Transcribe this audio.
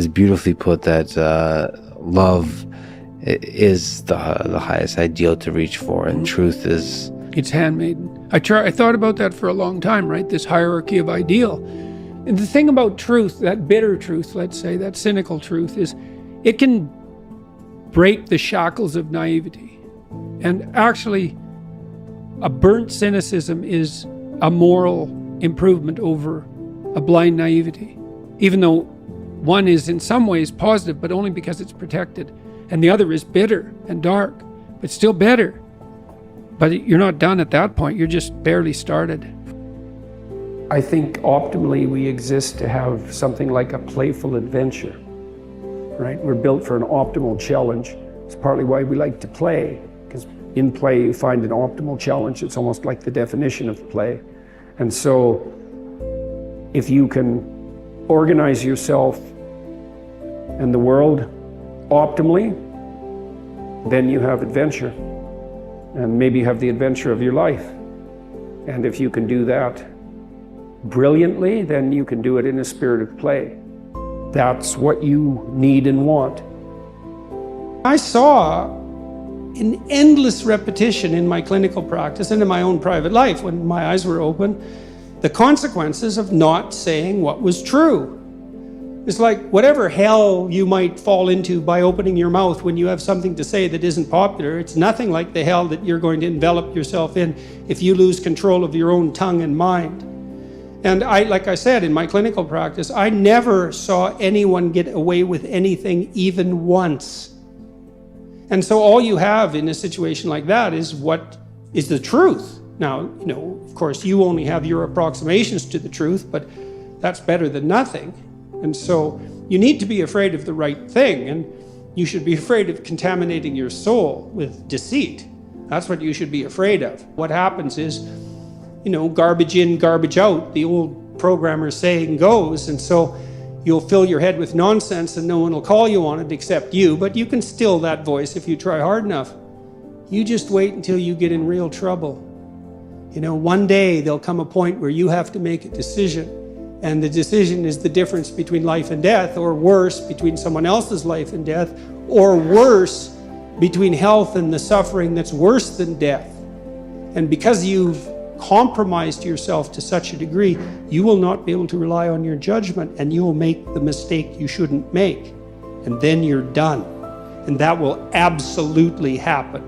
It's beautifully put that love is the highest ideal to reach for, and truth is... It's handmaiden. I thought about that for a long time, right? This hierarchy of ideal. And the thing about truth, that bitter truth, let's say, that cynical truth, is it can break the shackles of naivety. And actually, a burnt cynicism is a moral improvement over a blind naivety, even though one is in some ways positive, but only because it's protected, and the other is bitter and dark, but still better. But you're not done at that point, you're just barely started. I think optimally we exist to have something like a playful adventure, right? We're built for an optimal challenge. It's partly why we like to play, because in play you find an optimal challenge. It's almost like the definition of play. And so if you can organize yourself and the world optimally, then you have adventure. And maybe you have the adventure of your life. And if you can do that brilliantly, then you can do it in a spirit of play. That's what you need and want. I saw an endless repetition in my clinical practice and in my own private life, when my eyes were open, the consequences of not saying what was true. It's like whatever hell you might fall into by opening your mouth when you have something to say that isn't popular, it's nothing like the hell that you're going to envelop yourself in if you lose control of your own tongue and mind. And like I said, in my clinical practice, I never saw anyone get away with anything even once. And so all you have in a situation like that is what is the truth. Now, of course, you only have your approximations to the truth, but that's better than nothing. And so you need to be afraid of the right thing, and you should be afraid of contaminating your soul with deceit. That's what you should be afraid of. What happens is, garbage in, garbage out, the old programmer saying goes, and so you'll fill your head with nonsense and no one will call you on it except you, but you can still that voice if you try hard enough. You just wait until you get in real trouble. One day there'll come a point where you have to make a decision, and the decision is the difference between life and death, or worse, between someone else's life and death, or worse, between health and the suffering that's worse than death. And because you've compromised yourself to such a degree, you will not be able to rely on your judgment, and you will make the mistake you shouldn't make. And then you're done. And that will absolutely happen.